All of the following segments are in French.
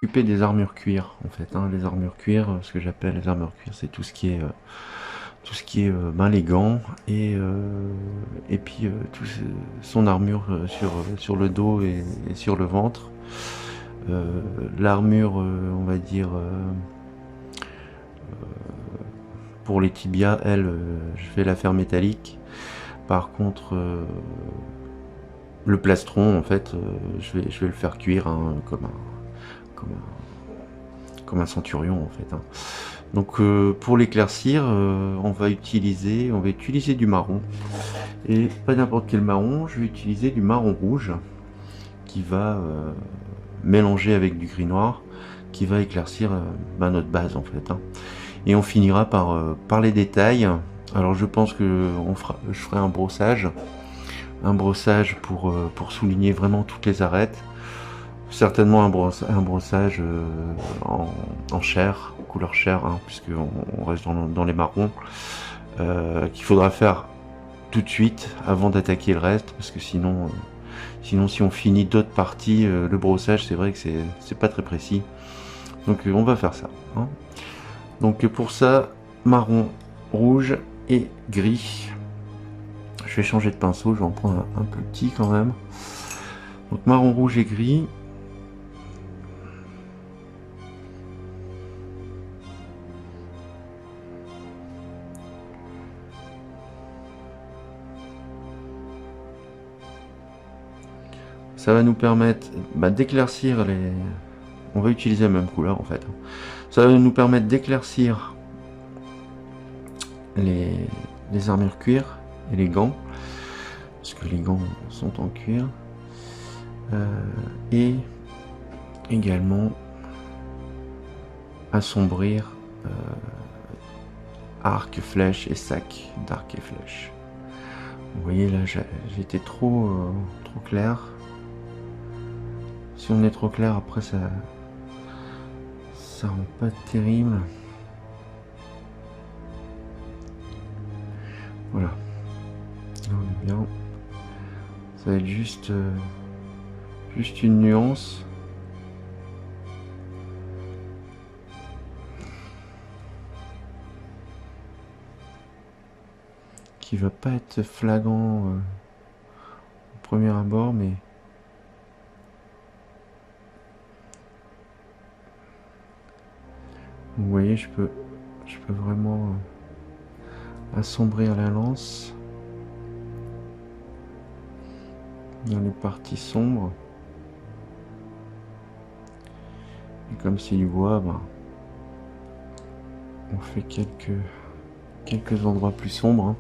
M'occuper des armures cuir en fait, hein. Les armures cuir, ce que j'appelle les armures cuir, c'est tout ce qui est ben, les gants et puis son armure sur le dos et sur le ventre. L'armure, on va dire, pour les tibias, elle, je vais la faire métallique. Par contre, le plastron, en fait, je vais le faire cuire, hein, comme comme un centurion, en fait, hein. Donc, pour l'éclaircir, on va utiliser du marron. Et pas n'importe quel marron, je vais utiliser du marron rouge qui va mélanger avec du gris noir, qui va éclaircir ben, notre base, en fait, hein. Et on finira par les détails. Alors je pense que je ferai un brossage pour souligner vraiment toutes les arêtes. Certainement un brossage en chair, couleur chair, hein, puisqu'on reste dans les marrons, qu'il faudra faire tout de suite avant d'attaquer le reste, parce que sinon si on finit d'autres parties, le brossage, c'est vrai que c'est pas très précis. Donc on va faire ça, hein. Donc pour ça, marron, rouge et gris. Je vais changer de pinceau, je vais en prendre un plus petit quand même. Donc marron, rouge et gris. Ça va nous permettre d'éclaircir les... On va utiliser la même couleur en fait. Ça va nous permettre d'éclaircir les armures cuir et les gants, parce que les gants sont en cuir. Et également assombrir arc, flèche et sac d'arc et flèche. Vous voyez là, j'étais trop clair. Si on est trop clair, après ça rend pas terrible. Voilà, là on est bien. Ça va être juste une nuance. Qui va pas être flagrant au premier abord, mais vous voyez, je peux vraiment assombrir la lance dans les parties sombres. Et comme c'est du bois, on fait quelques endroits plus sombres, hein.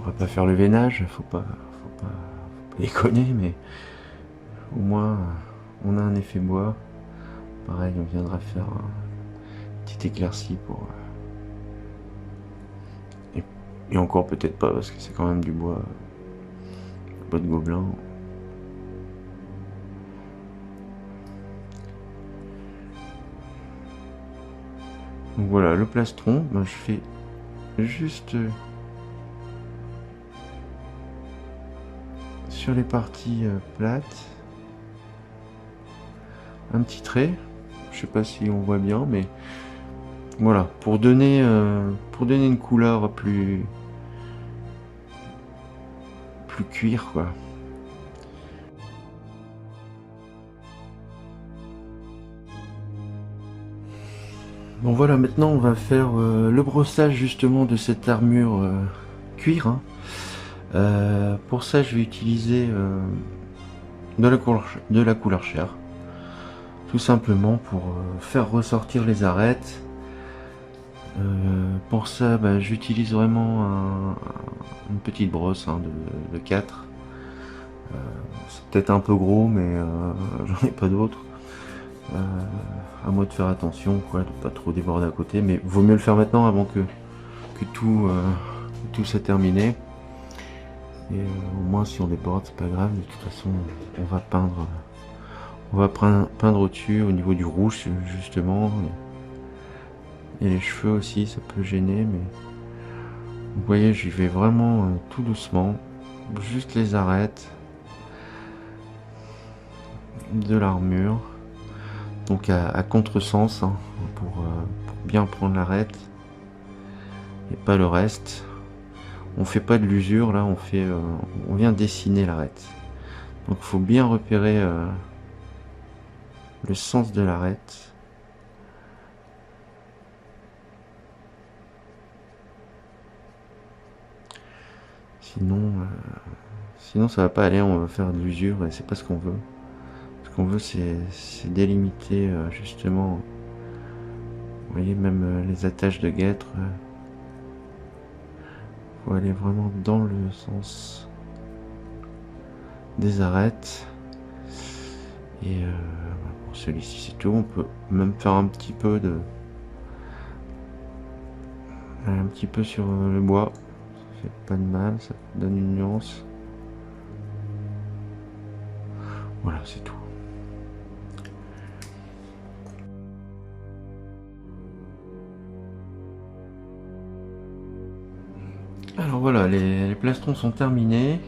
On va pas faire le veinage, faut pas déconner, mais au moins on a un effet bois. Pareil, on viendra faire un petit éclairci pour... Et encore peut-être pas, parce que c'est quand même du bois de gobelin. Donc voilà, le plastron, je fais juste sur les parties plates un petit trait. Je sais pas si on voit bien, mais voilà, pour donner une couleur plus cuir, quoi. Bon voilà, maintenant on va faire le brossage justement de cette armure cuir, hein. Pour ça je vais utiliser de la couleur chair, tout simplement pour faire ressortir les arêtes. Pour ça j'utilise vraiment une petite brosse, hein, de 4. C'est peut-être un peu gros, mais j'en ai pas d'autres. À moi de faire attention, quoi, de pas trop déborder à côté, mais vaut mieux le faire maintenant avant que tout soit terminé. Et au moins si on déborde, c'est pas grave, de toute façon on va peindre au-dessus, au niveau du rouge justement, et les cheveux aussi, ça peut gêner, mais vous voyez, j'y vais vraiment tout doucement, juste les arêtes de l'armure. donc à contresens, hein, pour bien prendre l'arête et pas le reste. On fait pas de l'usure là, on vient dessiner l'arête. Donc il faut bien repérer le sens de l'arête. Sinon ça va pas aller, on va faire de l'usure et c'est pas ce qu'on veut. Ce qu'on veut c'est délimiter justement, vous voyez, même les attaches de guêtre. Faut aller vraiment dans le sens des arêtes. Et pour celui-ci c'est tout. On peut même faire un petit peu sur le bois. Ça fait pas de mal, ça donne une nuance. Voilà, c'est tout. Alors voilà, les plastrons sont terminés.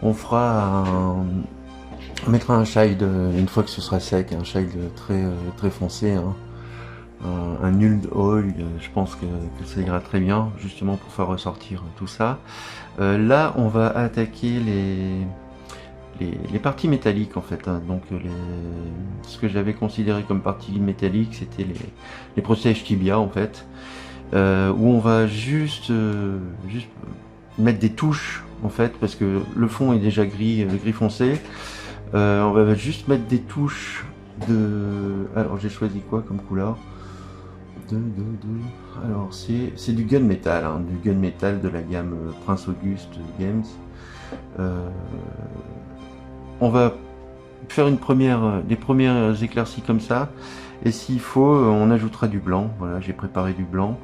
On mettra un shade une fois que ce sera sec, un shade très foncé, hein. Un nude oil, je pense que ça ira très bien, justement pour faire ressortir tout ça. Là, on va attaquer les parties métalliques en fait, hein. Donc ce que j'avais considéré comme partie métallique, c'était les protèges tibia en fait, où on va juste mettre des touches en fait, parce que le fond est déjà gris foncé. On va juste mettre des touches alors j'ai choisi quoi comme couleur? Alors c'est du gunmetal, hein, du gunmetal de la gamme Prince Auguste Games. On va faire des premières éclaircies comme ça, et s'il faut on ajoutera du blanc. Voilà, j'ai préparé du blanc.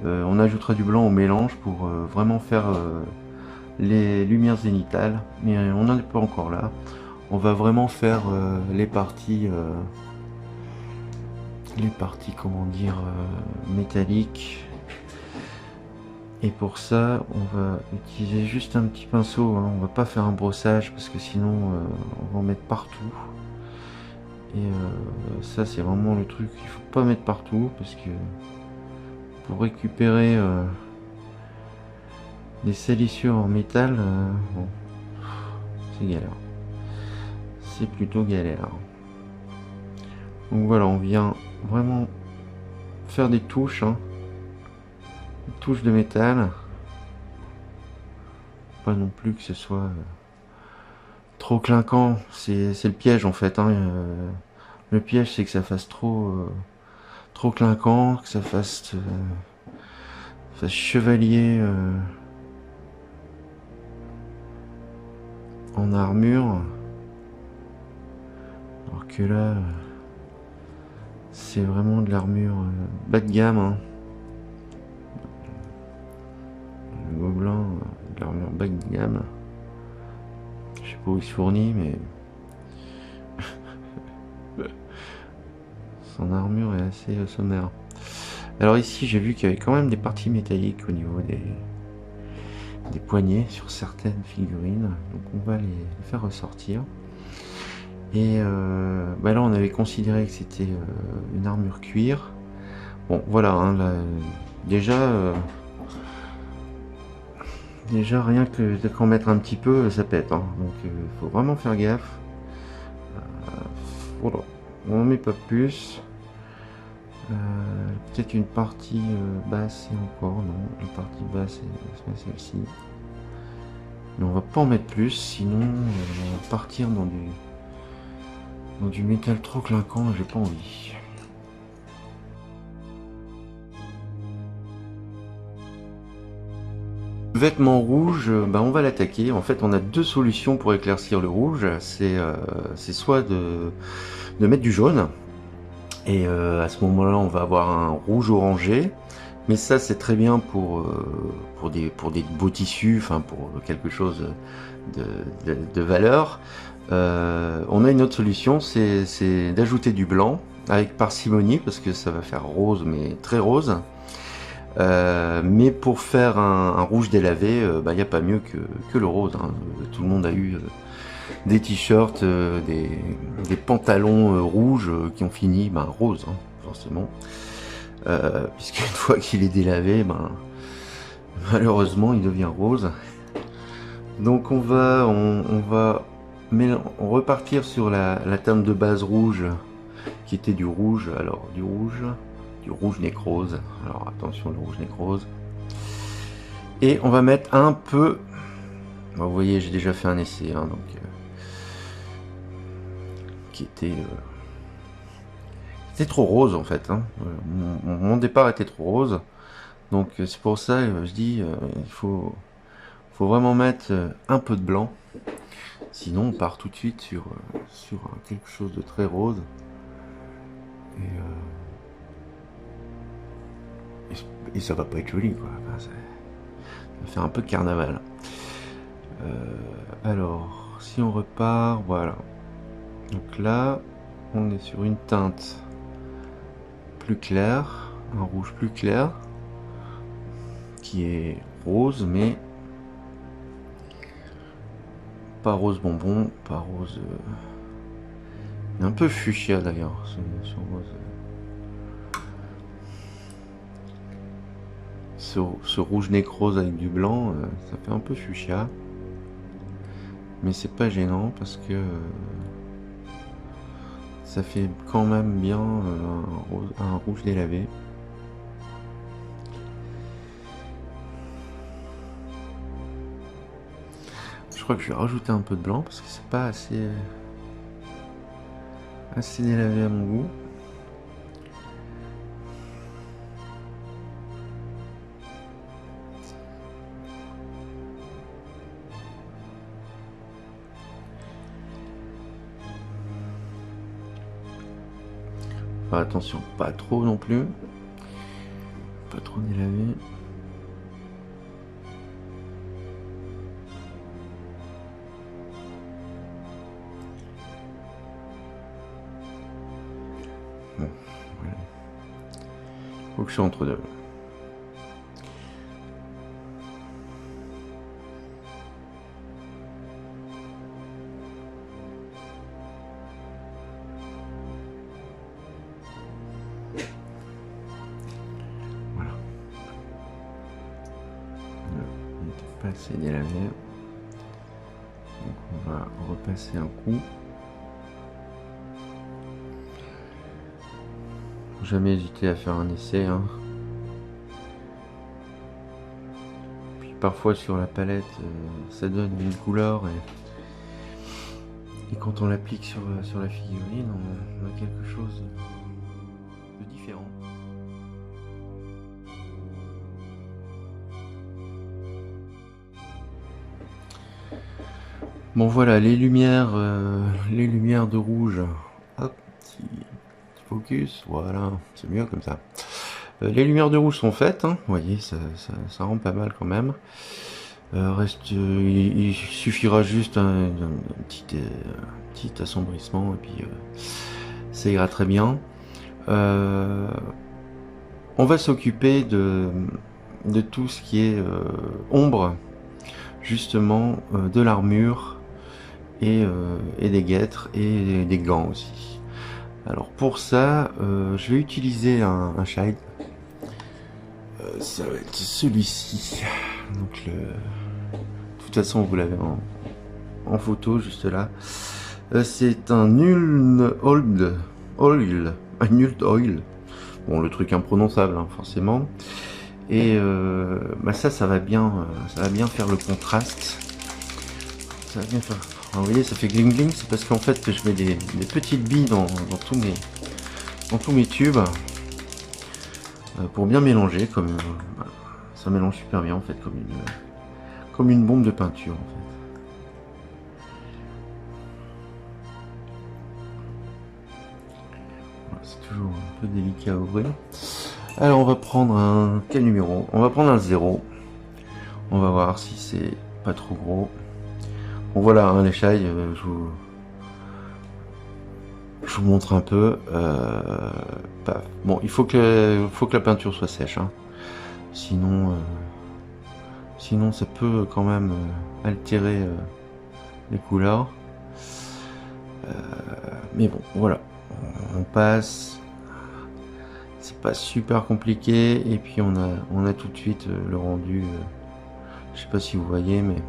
On ajoutera du blanc au mélange pour vraiment faire les lumières zénithales, mais on n'en est pas encore là. On va vraiment faire les parties comment dire, métalliques. Et pour ça on va utiliser juste un petit pinceau, hein. On va pas faire un brossage parce que sinon on va en mettre partout. Et ça c'est vraiment le truc qu'il faut pas mettre partout, parce que pour récupérer des salissures en métal, bon, c'est galère. C'est plutôt galère. Donc voilà, on vient vraiment faire des touches, hein. Des touches de métal. Pas non plus que ce soit trop clinquant. C'est le piège en fait, hein. Le piège c'est que ça fasse trop clinquant, que ça fasse chevalier en armure. Alors que là, c'est vraiment de l'armure bas de gamme, hein. Le gobelin, de l'armure bas de gamme. Je sais pas où il se fournit, mais son armure est assez sommaire. Alors ici, j'ai vu qu'il y avait quand même des parties métalliques au niveau des poignets sur certaines figurines, donc on va les faire ressortir. Et là on avait considéré que c'était une armure cuir. Bon voilà, hein, là, déjà rien que qu'en mettre un petit peu ça pète, hein. Donc faut vraiment faire gaffe. Voilà, on en met pas plus. Peut-être une partie basse et encore, non, une partie basse et celle-ci. Mais on va pas en mettre plus, sinon on va partir dans du métal trop clinquant, j'ai pas envie. Le vêtement rouge, on va l'attaquer. En fait, on a deux solutions pour éclaircir le rouge. C'est soit de mettre du jaune, et à ce moment-là, on va avoir un rouge orangé. Mais ça, c'est très bien pour des beaux tissus, enfin pour quelque chose de valeur. On a une autre solution, c'est d'ajouter du blanc avec parcimonie, parce que ça va faire rose, mais très rose. Mais pour faire un rouge délavé, il n'y a pas mieux que le rose, hein. Tout le monde a eu des t-shirts, des pantalons rouges qui ont fini rose, hein, forcément. Puisqu'une fois qu'il est délavé, malheureusement il devient rose. Donc on va repartir sur la teinte de base rouge qui était du rouge. Alors du rouge nécrose. Alors attention, le rouge nécrose. Et on va mettre un peu. Bon, vous voyez, j'ai déjà fait un essai, hein, donc qui était c'était trop rose en fait. Hein. Mon départ était trop rose. Donc c'est pour ça que je dis il faut vraiment mettre un peu de blanc. Sinon on part tout de suite sur quelque chose de très rose. Et ça va pas être joli quoi. Enfin, ça va faire un peu carnaval. Alors si on repart, voilà. Donc là on est sur une teinte plus claire, un rouge plus clair, qui est rose mais pas rose bonbon, pas rose un peu fuchsia d'ailleurs, ce rose. Ce rouge nécrose avec du blanc, ça fait un peu fuchsia, mais c'est pas gênant parce que ça fait quand même bien un rouge délavé. Je crois que je vais rajouter un peu de blanc parce que c'est pas assez délavé à mon goût. Enfin, attention, pas trop non plus. Pas trop délavé. Bon, voilà. Faut que je sois entre deux. Voilà. Il n'était pas assez délavé. Donc on va repasser un coup. Jamais hésiter à faire un essai, hein. Puis parfois sur la palette ça donne une couleur et quand on l'applique sur la figurine on a quelque chose de différent. Bon voilà, les lumières de rouge. Hop, petit focus, voilà, c'est mieux comme ça. Les lumières de rouge sont faites, hein. Vous voyez, ça rend pas mal quand même. Il suffira juste un petit assombrissement et puis ça ira très bien. On va s'occuper de tout ce qui est ombre, justement, de l'armure et des guêtres et des gants aussi. Alors pour ça, je vais utiliser un shade. Ça va être celui-ci. Donc de toute façon, vous l'avez en photo juste là. C'est un Nuln Oil. Un Nuln Oil. Bon, le truc imprononçable, hein, forcément. Et ça va bien faire le contraste. Ça va bien faire. Alors, vous voyez, ça fait gling gling, c'est parce qu'en fait je mets des petites billes dans tous mes tubes pour bien mélanger, comme ça mélange super bien en fait, comme une bombe de peinture en fait. Voilà, c'est toujours un peu délicat à ouvrir. Alors on va prendre quel numéro? On va prendre un 0. On va voir si c'est pas trop gros. Bon voilà, l'échelle, je vous montre un peu. Bon, il faut que la peinture soit sèche, hein. Sinon ça peut quand même altérer les couleurs. Mais bon, voilà, on passe. C'est pas super compliqué, et puis on a tout de suite le rendu. Je sais pas si vous voyez, mais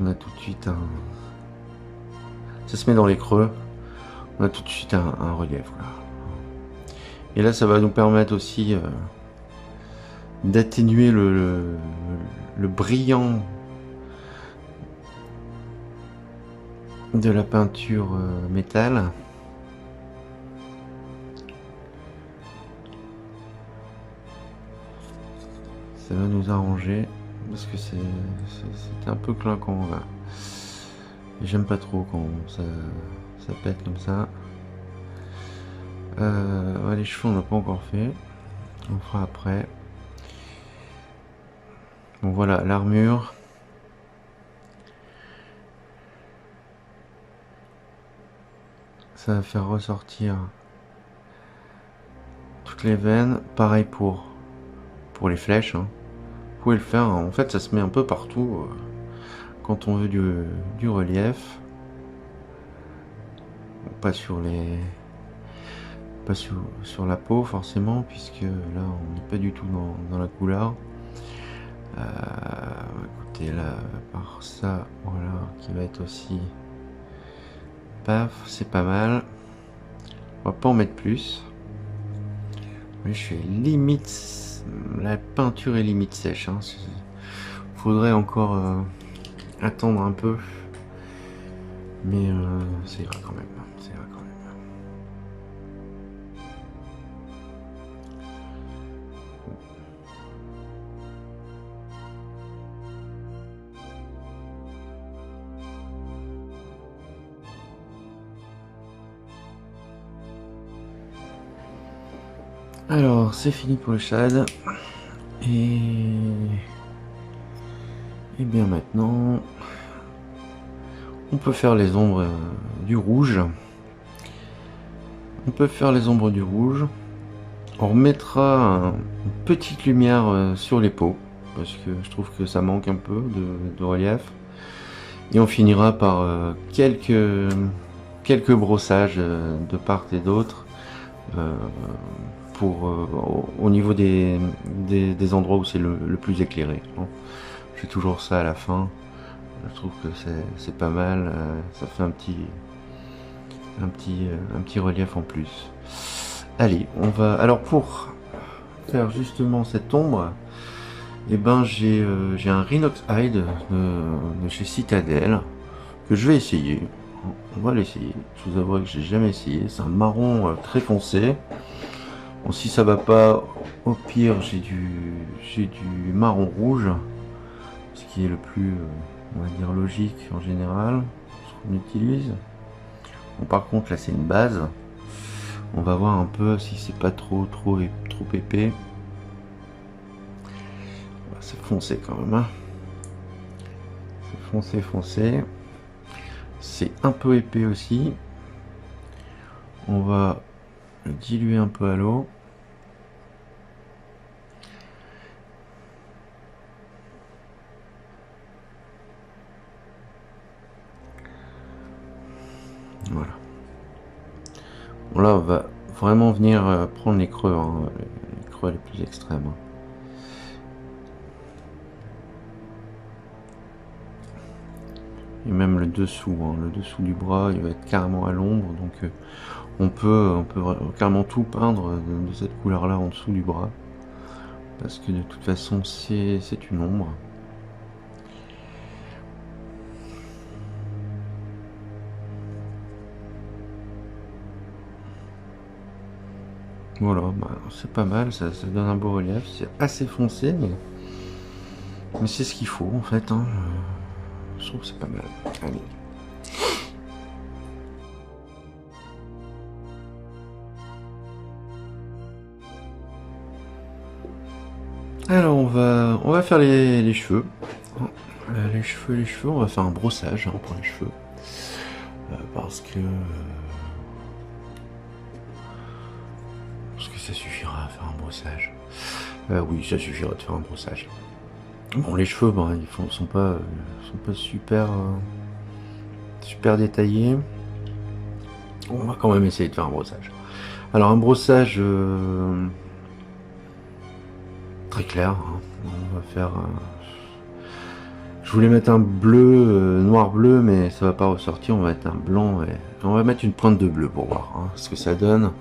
on a tout de suite un. Ça se met dans les creux. On a tout de suite un relief. Voilà. Et là, ça va nous permettre aussi d'atténuer le brillant de la peinture métal. Ça va nous arranger parce que c'est un peu clinquant là. J'aime pas trop quand ça pète comme ça. Ouais, les cheveux on n'a pas encore fait, on fera après. Bon voilà, l'armure. Ça va faire ressortir toutes les veines. Pareil pour les flèches. Hein. Vous pouvez le faire, hein. En fait ça se met un peu partout quand on veut du relief. Bon, pas sur les... Pas sur la peau forcément, puisque là on n'est pas du tout dans la couleur. Écoutez, là, par ça, voilà, qui va être aussi... Paf, c'est pas mal. On va pas en mettre plus. Mais je suis limite... La peinture est limite sèche. Hein. Faudrait encore attendre un peu. Mais ça ira quand même. Ça ira quand même. Alors, c'est fini pour le shade. Et bien maintenant, on peut faire les ombres du rouge. On peut faire les ombres du rouge. On remettra une petite lumière sur les peaux, parce que je trouve que ça manque un peu de relief. Et on finira par quelques brossages de part et d'autre. Au niveau des endroits où c'est le plus éclairé. Bon, je fais toujours ça à la fin. Je trouve que c'est pas mal. Ça fait un petit relief en plus. Allez, on va... Alors pour faire justement cette ombre, eh ben j'ai un Rhinox Hide de chez Citadel que je vais essayer. On va l'essayer. Je vous avoue que j'ai jamais essayé. C'est un marron très foncé. Bon, si ça va pas, au pire j'ai du marron rouge, ce qui est le plus, on va dire, logique en général, ce qu'on utilise. Bon, par contre là c'est une base. On va voir un peu si c'est pas trop épais. C'est foncé quand même. Hein. C'est foncé. C'est un peu épais aussi. On va le diluer un peu à l'eau. Voilà. Bon, là on va vraiment venir prendre les creux, hein, les creux les plus extrêmes. Hein. Et même le dessous, hein, le dessous du bras, il va être carrément à l'ombre, donc on peut carrément tout peindre de cette couleur-là en dessous du bras, parce que de toute façon c'est une ombre. Voilà, bah, c'est pas mal, ça donne un beau relief, c'est assez foncé, mais c'est ce qu'il faut en fait. Hein. Je trouve que c'est pas mal. Allez. Alors on va faire les cheveux. Les cheveux, on va faire un brossage hein, pour les cheveux. Parce que ça suffira à faire un brossage. Oui, ça suffira de faire un brossage. Bon, les cheveux, ils sont pas super détaillés. On va quand même essayer de faire un brossage. Alors un brossage très clair, hein. On va faire... je voulais mettre un bleu, noir-bleu, mais ça va pas ressortir. On va mettre un blanc et on va mettre une pointe de bleu pour voir hein, ce que ça donne.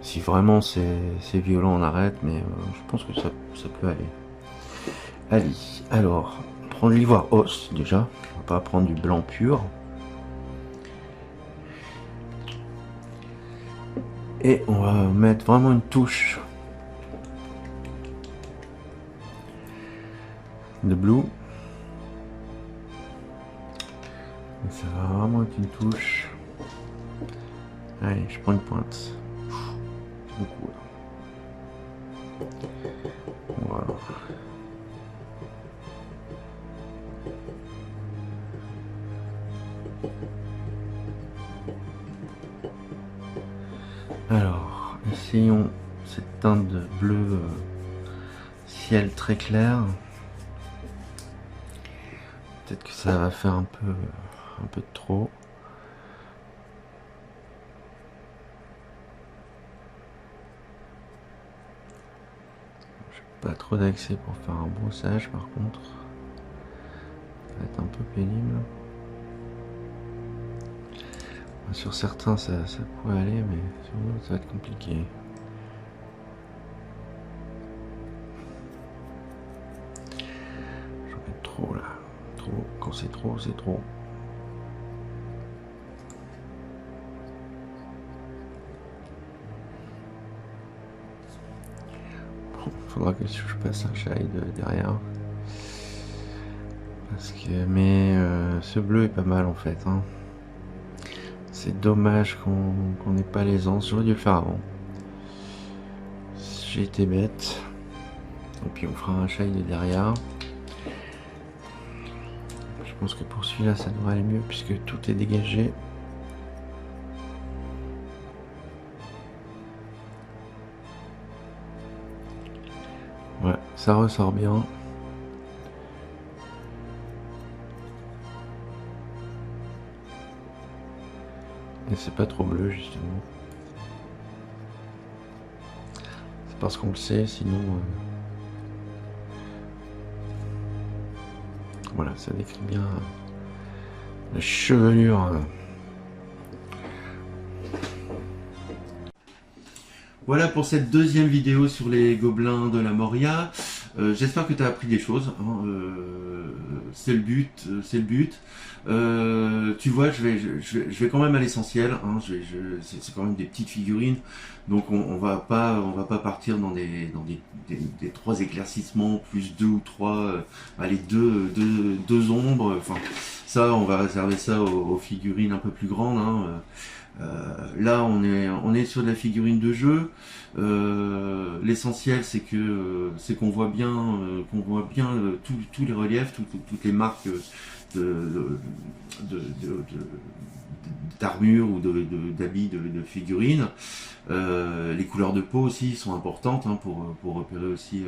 Si vraiment c'est violent, on arrête, mais je pense que ça peut aller. Allez, alors, prendre l'ivoire os déjà. On va pas prendre du blanc pur. Et on va mettre vraiment une touche de blue. Ça va vraiment être une touche. Allez, je prends une pointe. Beaucoup là. Voilà. Alors, essayons cette teinte de bleu ciel très clair. Peut-être que ça va faire un peu de trop. Pas trop d'accès pour faire un brossage par contre. Ça va être un peu pénible. Sur certains ça pourrait aller, mais sur d'autres ça va être compliqué. J'en mets trop là. Trop. Quand c'est trop, c'est trop. Faudra que je passe un shade derrière. Parce que, mais ce bleu est pas mal en fait. Hein. C'est dommage qu'on n'ait pas l'aisance. J'aurais dû le faire avant. J'ai été bête. Et puis on fera un shade derrière. Je pense que pour celui-là ça devrait aller mieux puisque tout est dégagé. Ouais, ça ressort bien. Et c'est pas trop bleu justement. C'est parce qu'on le sait, sinon... Voilà, ça décrit bien la chevelure. Voilà pour cette deuxième vidéo sur les gobelins de la Moria. J'espère que tu as appris des choses. Hein. C'est le but. Tu vois, je vais quand même à l'essentiel. Hein. C'est quand même des petites figurines, donc on va pas partir dans des 3 éclaircissements plus 2 ou 3, allez deux ombres. Enfin, ça, on va réserver ça aux figurines un peu plus grandes. Hein. Là on est sur de la figurine de jeu. L'essentiel c'est qu'on voit bien tous les reliefs, toutes les marques d'armure ou d'habits de figurines. Les couleurs de peau aussi sont importantes hein, pour repérer aussi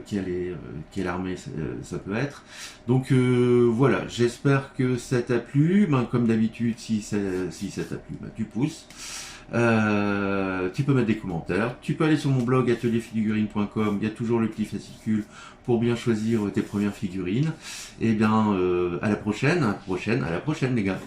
quelle armée ça peut être. Donc voilà, j'espère que ça t'a plu. Ben, comme d'habitude, si ça t'a plu, ben, tu pousses. Tu peux mettre des commentaires, tu peux aller sur mon blog atelierfigurine.com, il y a toujours le petit fascicule pour bien choisir tes premières figurines. Et bien à la prochaine les gars.